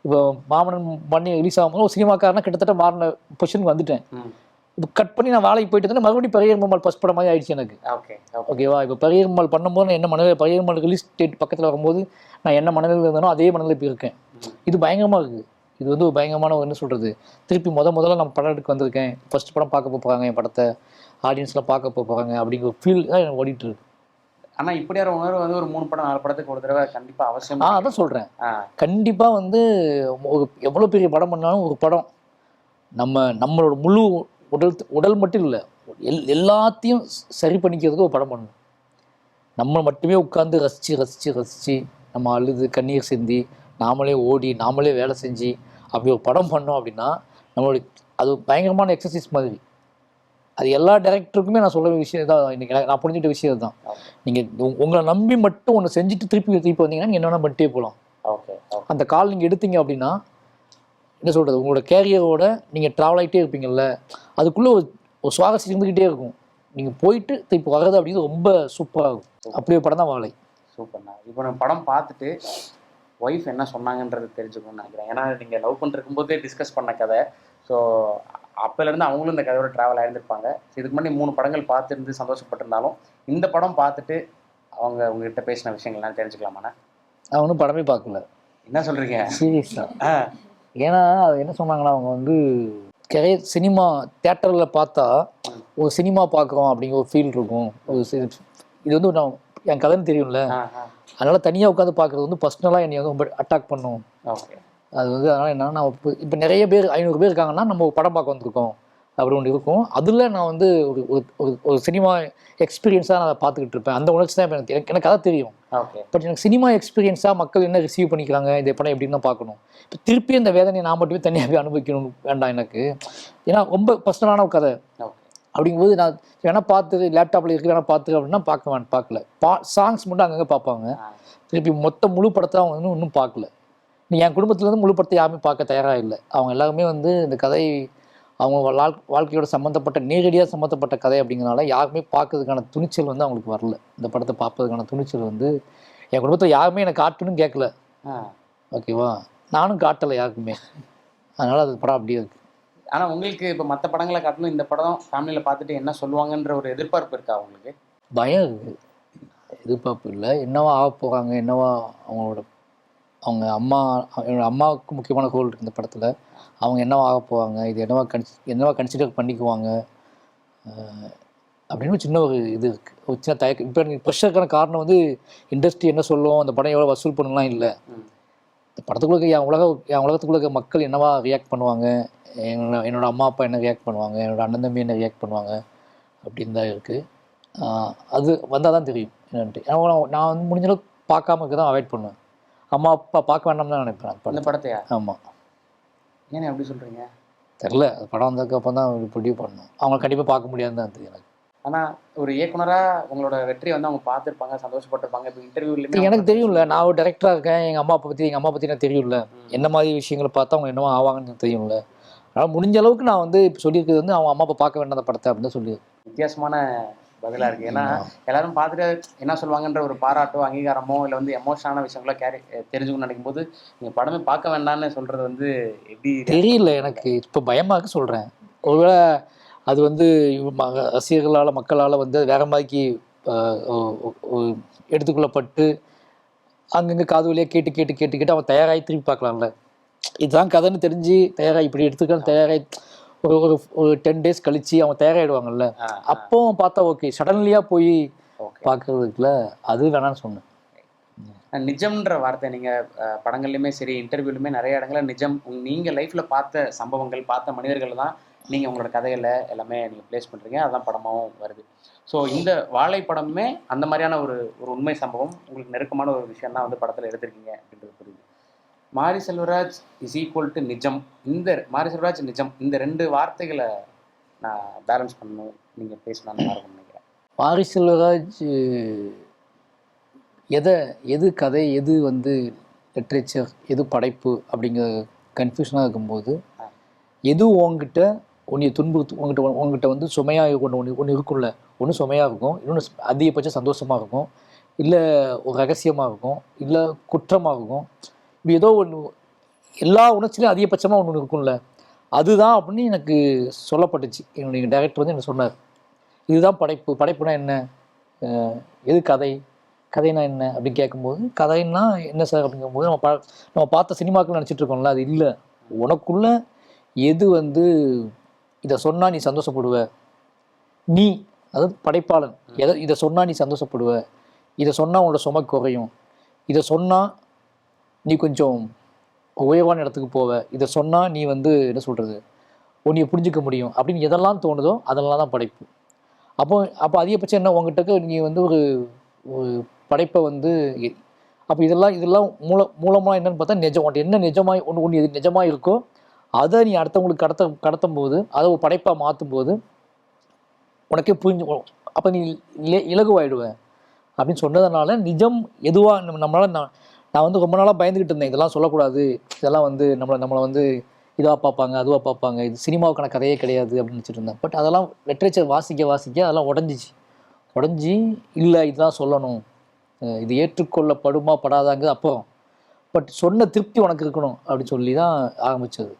இப்போ மாமன்னன் பண்ணி ரிலீஸ் ஆகும்போது ஒரு சினிமாக்காரனா கிட்டத்தட்ட மாறின பொசிஷனுக்கு வந்துட்டேன். இப்போ கட் பண்ணி நான் வேலைக்கு போயிட்டு இருந்தேன், மறுபடியும் பரியர் பெருமாள் ஃபர்ஸ்ட் படம் மாதிரி ஆயிடுச்சு எனக்கு. ஓகேவா? இப்போ பரியர் பெருமாள் பண்ணும்போது நான் என்ன மனநிலை, பரியர் பெருமாள் ரிலீஸ் டேட் பக்கத்தில் வரும்போது நான் என்ன மனநிலையில் இருந்தனோ அதே மனநிலை இப்போ இருக்கேன். இது பயங்கரமாக இருக்குது. இது வந்து ஒரு பயங்கரமான என்ன சொல்கிறது, திருப்பி முதல்ல நம்ம படம் எடுக்க வந்திருக்கேன், ஃபர்ஸ்ட் படம் பார்க்க போகிறாங்க, என் படத்தை ஆடியன்ஸ்லாம் பார்க்க போகிறாங்க அப்படிங்கிற ஒரு ஃபீல் தான் எனக்கு ஓடிட்டு இருக்கு. ஆனால் இப்படியான உணர்வு வந்து ஒரு 3 படம் 4 படத்துக்கு ஒரு தடவை கண்டிப்பாக அவசியம். அதான் சொல்கிறேன். கண்டிப்பாக வந்து ஒரு எவ்வளோ பெரிய படம் பண்ணாலும் ஒரு படம் நம்மளோட முழு உடல் மட்டும் இல்லை, எல்லாத்தையும் சரி பண்ணிக்கிறதுக்கு ஒரு படம் பண்ணணும். நம்ம மட்டுமே உட்காந்து ரசித்து நம்ம அழுது கண்ணீர் சிந்தி நாமளே ஓடி நாமளே வேலை செஞ்சு அப்படி ஒரு படம் பண்ணோம் அப்படின்னா நம்மளுடைய அது பயங்கரமான எக்ஸசைஸ் மாதிரி. அது எல்லா டைரக்டருக்குமே நான் சொல்ல விஷயம் தான், இன்றைக்கி நான் புரிஞ்சுட்ட விஷயம் தான். நீங்கள் உங்களை நம்பி மட்டும் ஒன்று செஞ்சுட்டு திருப்பி வந்தீங்கன்னா என்ன வேணால் பண்ணிட்டே போகலாம். அந்த கால் நீங்கள் எடுத்தீங்க அப்படின்னா என்ன சொல்கிறது, உங்களோட கேரியரோட நீங்கள் ட்ராவல் ஆகிட்டே இருப்பீங்கள்ல, அதுக்குள்ளே ஒரு சுவாரஸ்யம் இருந்துக்கிட்டே இருக்கும். நீங்கள் போயிட்டு திருப்பி வர்றது அப்படிங்கிறது ரொம்ப சூப்பராக இருக்கும். அப்படி ஒரு படம் தான் வாழை. சூப்பர்ண்ணா. இப்போ நான் படம் பார்த்துட்டு ஒய்ஃப் என்ன சொன்னாங்கன்றது தெரிஞ்சுக்கணும்னு நினைக்கிறேன். ஏன்னா நீங்கள் லவ் பண்ணிருக்கும்போதே டிஸ்கஸ் பண்ண கதை. ஸோ அப்போலேருந்து அவங்களும் இந்த கதையோட ட்ராவல் ஆகிருந்திருப்பாங்க. இதுக்கு முன்னாடி 3 படங்கள் பார்த்துருந்து சந்தோஷப்பட்டிருந்தாலும் இந்த படம் பார்த்துட்டு அவங்க உங்ககிட்ட பேசின விஷயங்கள்லாம் தெரிஞ்சுக்கலாமாண்ணா? நான் ஒன்றும் படமே பார்க்கல. என்ன சொல்கிறீங்க? சீரியஸாக. ஏன்னா அது என்ன சொன்னாங்கன்னா அவங்க வந்து சினிமா தியேட்டரில் பார்த்தா ஒரு சினிமா பார்க்குறோம் அப்படிங்கிற ஒரு ஃபீல் இருக்கும். இது வந்து நான் என் கதைன்னு தெரியும்ல, அதனால் தனியாக உட்காந்து பார்க்குறது வந்து பர்சனலாக என்னை வந்து ரொம்ப அட்டாக் பண்ணும். அது வந்து அதனால் என்னன்னா நான் இப்போ நிறைய பேர் 500 பேர் இருக்காங்கன்னா நம்ம ஒரு படம் பார்க்க வந்திருக்கோம் அப்படி ஒன்று இருக்கும். அதில் நான் வந்து ஒரு சினிமா எக்ஸ்பீரியன்ஸாக நான் அதை பார்த்துக்கிட்டு இருப்பேன். அந்த உணர்ச்சி தான் எனக்கு அதை தெரியும். பட் எனக்கு சினிமா எக்ஸ்பீரியன்ஸாக மக்கள் என்ன ரிசீவ் பண்ணிக்கிறாங்க, இந்த படம் எப்படின்னு தான் பார்க்கணும். இப்போ திருப்பி இந்த வேதனையை நான் மட்டுமே தனியாகவே அனுபவிக்கணும் வேண்டாம் எனக்கு. ஏன்னா ரொம்ப பர்சனலான ஒரு கதை அப்படிங்கும்போது நான் வேணால் பார்த்து லேப்டாப்பில் இருக்கு வேணால் பார்த்துக்க அப்படின்னா பார்க்கல. சாங்ஸ் மட்டும் அங்கங்கே பார்ப்பாங்க. திருப்பி மொத்த முழு படத்தை அவங்க வந்து இன்னும் பார்க்கல. என் குடும்பத்துலேருந்து முழு படத்தை யாருமே பார்க்க தயாராக இல்லை. அவங்க எல்லாருமே வந்து இந்த கதை அவங்க வாழ்க்கையோட நேரடியாக சம்மந்தப்பட்ட கதை அப்படிங்கிறனால யாருமே பார்க்கறதுக்கான துணிச்சல் வந்து அவங்களுக்கு வரல. இந்த படத்தை பார்ப்பதுக்கான துணிச்சல் வந்து என் குடும்பத்தில் யாருமே எனக்கு காட்டணும்னு கேட்கல. ஓகேவா? நானும் காட்டலை யாருக்குமே. அதனால் அது படம் அப்படியே இருக்குது. ஆனால் உங்களுக்கு இப்போ மற்ற படங்களை காட்டணும், இந்த படம் ஃபேமிலியில் பார்த்துட்டு என்ன சொல்லுவாங்கன்ற ஒரு எதிர்பார்ப்பு இருக்கா உங்களுக்கு? பயம் இருக்குது. எதிர்பார்ப்பு இல்லை. என்னவா ஆக போகிறாங்க, என்னவா அவங்க என்னோடய அம்மாவுக்கு முக்கியமான ரோல் இருக்குது இந்த படத்தில். அவங்க என்னவா ஆக போவாங்க, இது என்னவா கன்சிடர் பண்ணிக்குவாங்க அப்படின்னு ஒரு சின்ன ஒரு இது இருக்குது, ஒரு சின்ன தயக்கம். இப்போ எனக்கு ப்ரெஷருக்கான காரணம் வந்து இண்டஸ்ட்ரி என்ன சொல்லும், அந்த படம் எவ்வளோ வசூல் பண்ணலாம் இல்லை. இந்த படத்துக்குள்ள என் உலகத்துக்குள்ள இருக்க மக்கள் என்னவா ரியாக்ட் பண்ணுவாங்க, என்னோட அம்மா அப்பா என்ன ரியாக்ட் பண்ணுவாங்க, என்னோட அண்ணன் தம்பி என்ன ரியாக்ட் பண்ணுவாங்க அப்படின்னு தான் இருக்குது. அது வந்தால் தான் தெரியும் என்னன்ட்டு. நான் வந்து முடிஞ்ச அளவுக்கு பார்க்காம இருக்க தான் அவாய்ட் பண்ணுவேன். அம்மா அப்பா பார்க்க வேண்டாம் தான் நினைப்பேன் அந்த படத்தையா? ஆமாம். ஏன்னா எப்படி சொல்கிறீங்க? தெரில, அது படம் வந்ததுக்கு அப்புறம் தான் ப்ரொடியூ பண்ணணும். அவங்க கண்டிப்பாக பார்க்க முடியாதுன்னு தான் தெரியும் எனக்கு. ஆனால் ஒரு இயக்குனராக உங்களோட வெற்றியை வந்து அவங்க பார்த்துருப்பாங்க, சந்தோஷப்பட்டிருப்பாங்க. இப்போ இன்டர்வியூலையுமே எனக்கு தெரியும்ல, நான் ஒரு டேரக்டராக இருக்கேன், எங்கள் அம்மா பற்றி எனக்கு தெரியும்ல, என்ன மாதிரி விஷயங்களை பார்த்தா அவங்க என்னவோ ஆவாங்கன்னு எனக்கு தெரியும்ல. அதனால் முடிஞ்ச அளவுக்கு நான் வந்து இப்போ சொல்லியிருக்கிறது வந்து அவங்க அம்மா அப்பா பார்க்க வேண்டாம் அந்த படத்தை அப்படின்னு தான் சொல்லியிருக்கேன். வித்தியாசமான பதிலாக இருக்குது. ஏன்னா எல்லாரும் பார்த்துட்டு என்ன சொல்லுவாங்கன்ற ஒரு பாராட்டோ அங்கீகாரமோ இல்லை வந்து எமோஷனான விஷயங்களோ தெரிஞ்சுக்கணும்னு நினைக்கும் போது நீங்கள் படமே பார்க்க வேண்டாம்னு சொல்கிறது வந்து எப்படி தெரியல எனக்கு. இப்போ பயமாக சொல்கிறேன், ஒருவேளை அது வந்து ரசிகர்களால் மக்களால் வந்து வேற மாதிரிக்கு எடுத்துக்கொள்ளப்பட்டு அங்கங்கே காது வழியாக கேட்டு அவன் தயாராகி திருப்பி பார்க்கலாம்ல. இதுதான் கதைன்னு தெரிஞ்சு தயாராகி இப்படி எடுத்துக்கலாம் தயாராகி ஒரு 10 days கழிச்சு அவங்க தயாராகிடுவாங்கல்ல, அப்போ பார்த்தா ஓகே. சடன்லியாக போய் பார்க்கறதுக்குல அது வேணான்னு சொன்னேன். நிஜம்ன்ற வார்த்தை நீங்கள் படங்கள்லையுமே சரி இன்டர்வியூலுமே நிறைய இடங்களில் நிஜம் நீங்கள் லைஃப்பில் பார்த்த சம்பவங்கள் பார்த்த மனிதர்கள் தான் நீங்கள் உங்களோட கதைகளை எல்லாமே நீங்கள் ப்ளேஸ் பண்ணுறீங்க, அதுதான் படமாகவும் வருது. ஸோ இந்த வாழை படமே அந்த மாதிரியான ஒரு உண்மை சம்பவம் உங்களுக்கு நெருக்கமான ஒரு விஷயம் தான் வந்து படத்தில் எடுத்திருக்கீங்க அப்படின்றது புரியுது. மாரி செல்வராஜ் இஸ் ஈக்குவல் டு நிஜம், இந்த மாரி செல்வராஜ் நிஜம், இந்த 2 வார்த்தைகளை நான் பேலன்ஸ் பண்ணணும் நீங்கள் பேசினா நல்லா இருக்கும்னு நினைக்கிறேன். மாரி செல்வராஜ் எது கதை, எது வந்து லிட்ரேச்சர், எது படைப்பு அப்படிங்கிற கன்ஃபியூஷனாக இருக்கும்போது, எது உங்ககிட்ட உங்ககிட்ட வந்து சுமையாக ஒன்று இருக்கும்ல, ஒன்று சுமையாக இருக்கும், இன்னொன்று அதிகபட்ச சந்தோஷமாக இருக்கும், இல்லை ஒரு ரகசியமாக இருக்கும், இல்லை குற்றமாக இருக்கும். இப்படி ஏதோ ஒன்று எல்லா உணர்ச்சியிலும் அதிகபட்சமாக ஒன்று இருக்கும்ல, அதுதான் அப்படின்னு எனக்கு சொல்லப்பட்டுச்சு. என்னுடைய டைரக்டர் வந்து எனக்கு சொன்னார், இதுதான் படைப்புனா என்ன, எது கதைனா என்ன அப்படின்னு கேட்கும்போது, கதைன்னா என்ன சார் அப்படிங்கும்போது நம்ம பார்த்த சினிமாக்கள் நினச்சிட்டு இருக்கோம்ல, அது இல்லை. உனக்குள்ள எது வந்து இதை சொன்னால் நீ சந்தோஷப்படுவ, நீ அதாவது படைப்பாளன் இதை சொன்னால் நீ சந்தோஷப்படுவ, இதை சொன்னால் உன்னோட சுமை குறையும், இதை சொன்னால் நீ கொஞ்சம் உயர்வான இடத்துக்கு போவ, இதை சொன்னால் நீ வந்து என்ன சொல்கிறது உன்னைய புரிஞ்சிக்க முடியும் அப்படின்னு எதெல்லாம் தோணுதோ அதெல்லாம் தான் படைப்பு. அப்போ அதிகபட்சம் என்ன உங்ககிட்ட நீ வந்து ஒரு படைப்பை வந்து அப்போ இதெல்லாம் மூலமாக என்னன்னு பார்த்தா நிஜம், உன்ட்டு என்ன நிஜமாய் ஒன்று எது நிஜமாக இருக்கோ அதை நீ அடுத்தவங்களுக்கு கடத்தும் போது, அதை ஒரு படைப்பாக மாற்றும் போது உனக்கே புரிஞ்சு, அப்போ நீ இலகுவாயிடுவேன் அப்படின்னு சொன்னதுனால நிஜம் எதுவாக நம்மளால் நான் வந்து ரொம்ப நாளாக பயந்துக்கிட்டு இருந்தேன், இதெல்லாம் சொல்லக்கூடாது, இதெல்லாம் வந்து நம்மளை வந்து இதாக பார்ப்பாங்க அதுவாக பார்ப்பாங்க, இது சினிமாவுக்கான கதையே கிடையாது அப்படின்னு நினச்சிட்டு இருந்தேன். பட் அதெல்லாம் லிட்ரேச்சர் வாசிக்க அதெல்லாம் உடஞ்சி இல்லை இதுதான் சொல்லணும், இது ஏற்றுக்கொள்ளப்படுமா படாதாங்கிறது அப்புறம், பட் சொன்ன திருப்தி உனக்கு இருக்கணும் அப்படின்னு சொல்லி தான் ஆரம்பித்தது.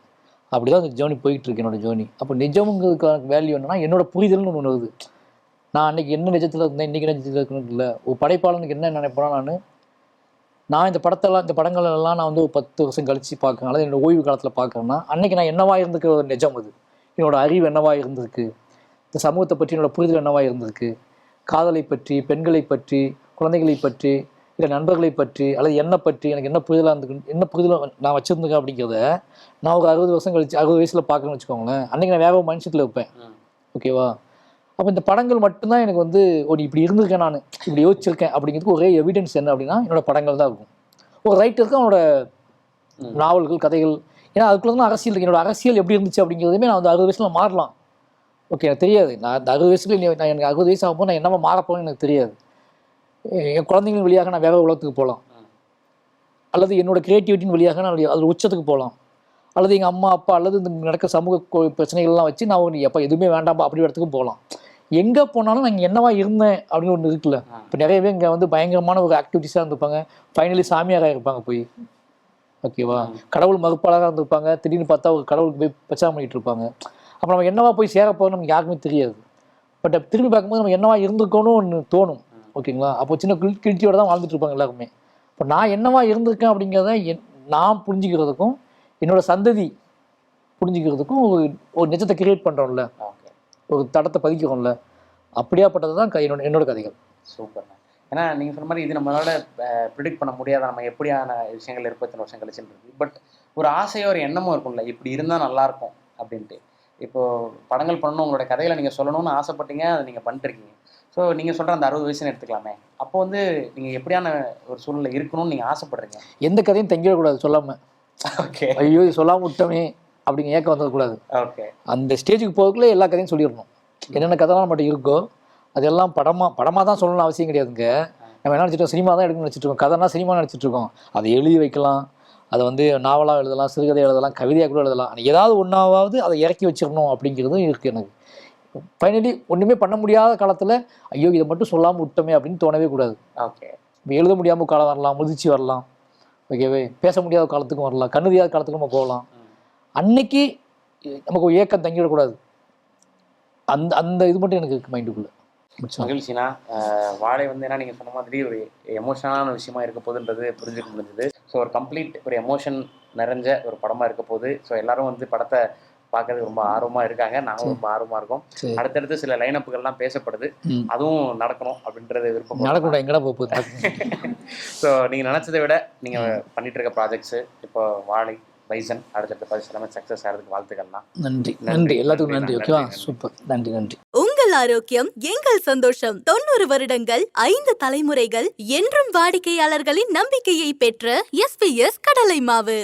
அப்படி தான் அந்த ஜேர்னி போயிட்டுருக்கு, என்னோடய ஜேர்னி. அப்போ நிஜம்ங்கிறதுக்கான வேல்யூ என்னன்னா என்னோடய புரிதல்னு ஒன்று வருது. நான் அன்றைக்கி என்ன நிஜத்தில் இருந்தேன், இன்றைக்கி நிஜத்தில் இருக்கணும் இல்லை. ஒரு படைப்பாளனுக்கு என்ன நினைப்பேன்னா, நான் இந்த படங்களெல்லாம் நான் வந்து ஒரு 10 வருஷம் கழித்து பார்க்குறேன், அல்லது என்னோடய ஓய்வு காலத்தில் பார்க்குறேன்னா அன்றைக்கி நான் என்னவா இருந்துக்கிற ஒரு நிஜம் அது, என்னோடய அறிவு என்னவா இருந்திருக்கு, இந்த சமூகத்தை பற்றி என்னோடய புரிதல் என்னவா இருந்திருக்கு, காதலை பற்றி, பெண்களை பற்றி, குழந்தைகளை பற்றி, இல்லை நண்பர்களை பற்றி, அல்லது என்னை பற்றி எனக்கு என்ன புரிதலாக இருந்துக்கு, என்ன புரிதலாக நான் வச்சுருந்துக்கேன் அப்படிங்கிறத நான் ஒரு 60 வருஷம் கழிச்சு 60 வயசில் பார்க்கணும்னு வச்சுக்கோங்களேன். அன்றைக்கி நான் வேற ஒரு மைண்ட்செட்டில் இருப்பேன். ஓகேவா? அப்போ இந்த படங்கள் மட்டும்தான் எனக்கு வந்து இப்படி இருந்திருக்கேன், நான் இப்படி யோசிச்சிருக்கேன் அப்படிங்கிறதுக்கு ஒரே எவிடன்ஸ் என்ன அப்படின்னா என்னோடய படங்கள் தான் இருக்கும். ஒரு ரைட்டருக்கு அவனோட நாவல்கள், கதைகள், ஏன்னா அதுக்குள்ள தான் அரசியல் இருக்குது. என்னோட அரசியல் எப்படி இருந்துச்சு அப்படிங்கிறதுமே நான் வந்து 60 வயசில் மாறலாம். ஓகே, எனக்கு தெரியாது. நான் அந்த 60 வயசுல நான் எனக்கு 60 வயசு ஆகும்போது நான் என்னவா மாறப்போன்னு எனக்கு தெரியாது. என் குழந்தைங்களின் வழியாக நான் வேற உலகத்துக்கு போகலாம், அல்லது என்னோட கிரியேட்டிவிட்டின் வழியாக நான் அதில் உச்சத்துக்கு போகலாம், அல்லது எங்கள் அம்மா அப்பா அல்லது இந்த நடக்கிற சமூக பிரச்சனைகள்லாம் வச்சு நான் எப்போ எதுவுமே வேண்டாம்பா அப்படி இடத்துக்கும் போகலாம். எங்கே போனாலும் நான் என்னவா இருந்தேன் அப்படின்னு ஒன்று இருக்குல்ல. இப்போ நிறையவே இங்கே வந்து பயங்கரமான ஒரு ஆக்டிவிட்டிஸாக இருந்திருப்பாங்க, ஃபைனலி சாமியாராக இருப்பாங்க போய், ஓகேவா, கடவுள் மறுப்பாளராக இருந்திருப்பாங்க, திடீர்னு பார்த்தா ஒரு கடவுளுக்கு போய் பிரச்சாரம் பண்ணிகிட்டு இருப்பாங்க. அப்போ நம்ம என்னவா போய் சேர போகிறோம் நமக்கு யாருக்குமே தெரியாது. பட் திரும்பி பார்க்கும்போது நம்ம என்னவா இருந்திருக்கோன்னு ஒன்று தோணும், ஓகேங்களா. அப்போ சின்ன கில்ட்டியோட தான் வாழ்ந்துட்டு இருப்பாங்க எல்லாருமே. இப்போ நான் என்னவா இருந்திருக்கேன் அப்படிங்கிறத நான் புரிஞ்சுக்கிறதுக்கும் என்னோட சந்ததி புரிஞ்சுக்கிறதுக்கும் ஒரு நிஜத்தை கிரியேட் பண்ணுறோம்ல, ஒரு தடத்தை பதிக்கிறோம்ல, அப்படியாப்பட்டது தான் என்னோட கதைகள். சூப்பர்ண்ணா. ஏன்னா நீங்கள் சொன்ன மாதிரி இது நம்மளால ப்ரிடிக்ட் பண்ண முடியாத நம்ம எப்படியான விஷயங்கள் இருக்கும் இத்தனை வருஷம் கழிச்சுன்றது. பட் ஒரு ஆசையோ ஒரு எண்ணமும் இருக்கும்ல, இப்படி இருந்தால் நல்லாயிருக்கும் அப்படின்ட்டு. இப்போது படங்கள் பண்ணணும், உங்களோட கதைகளை நீங்கள் சொல்லணும்னு ஆசைப்பட்டீங்க, அதை நீங்கள் பண்ணிட்டுருக்கீங்க. ஸோ நீங்கள் சொல்கிற அந்த 60 வயசுன்னு எடுத்துக்கலாமே, அப்போ வந்து நீங்கள் எப்படியான ஒரு சூழ்நிலை இருக்கணும்னு நீங்கள் ஆசைப்படுறீங்க? எந்த கதையும் தங்கிடக்கூடாது சொல்லாமல். ஓகே. ஐயோ இது சொல்லாமல் விட்டோமே அப்படிங்க ஏக்கம் வந்துடக்கூடாது. ஓகே. அந்த ஸ்டேஜுக்கு போகிறதுக்குள்ளே எல்லா கதையும் சொல்லிடணும். என்னென்ன கதைலாம் நம்மகிட்ட இருக்கோ அதெல்லாம் படமாக தான் சொல்லணும்னு அவசியம் கிடையாதுங்க. நம்ம என்ன நினச்சிட்டோம், சினிமா தான் எடுக்கணும்னு நினச்சிட்டு இருக்கோம், கதைனா சினிமா நினச்சிட்ருக்கோம். அதை எழுதி வைக்கலாம், அதை வந்து நாவலாக எழுதலாம், சிறுகதை எழுதலாம், கவிதையாக கூட எழுதலாம். ஏதாவது ஒன்றாவது அதை இறக்கி வச்சிடணும் அப்படிங்கிறதும் இருக்குது எனக்கு. ஃபைனலி ஒன்றுமே பண்ண முடியாத காலத்தில் ஐயோ இதை மட்டும் சொல்லாமல் விட்டோமே அப்படின்னு தோணவே கூடாது. ஓகே. இப்போ எழுத முடியாமல் காலம் வரலாம், முதிர்ச்சி வரலாம், ஓகேவே பேச முடியாத காலத்துக்கும் வரலாம், கண்ணு தெரியாத காலத்துக்கும் நம்ம போகலாம். அன்னைக்கு நமக்கு ஒரு ஏக்கம் தங்கிடக்கூடாது. அந்த இது மட்டும் எனக்கு இருக்குது மைண்டுக்குள்ளே. மகிழ்ச்சினா வாழை வந்து ஏன்னா நீங்கள் சொன்ன மாதிரி ஒரு எமோஷனலான விஷயமா இருக்க போகுதுன்றது புரிஞ்சுக்க முடிஞ்சது. ஸோ ஒரு கம்ப்ளீட் ஒரு எமோஷன் நிறைஞ்ச ஒரு படமாக இருக்க போகுது. ஸோ எல்லாரும் வந்து படத்தை பார்க்கறதுக்கு ரொம்ப ஆர்வமாக இருக்காங்க, நாங்களும் ரொம்ப ஆர்வமாக இருக்கோம். அடுத்தடுத்து சில லைனப்புகள்லாம் பேசப்படுது, அதுவும் நடக்கணும் அப்படின்றது விருப்பம். நடக்கணும் எங்கடா போகுது. ஸோ நீங்கள் நினச்சதை விட நீங்கள் பண்ணிட்டு இருக்க ப்ராஜெக்ட்ஸு இப்போ வாழை, பைசன் அடுத்தடுத்த பதிவு எல்லாமே சக்ஸஸ் ஆகிறதுக்கு வாழ்த்துக்கள்லாம். நன்றி எல்லாத்துக்கும் நன்றி. ஓகேவா, சூப்பர், நன்றி. உங்கள் ஆரோக்கியம் எங்கள் சந்தோஷம். 90 வருடங்கள் 5 தலைமுறைகள் என்றும் வாடிக்கையாளர்களின் நம்பிக்கையை பெற்ற SPS கடலை மாவு.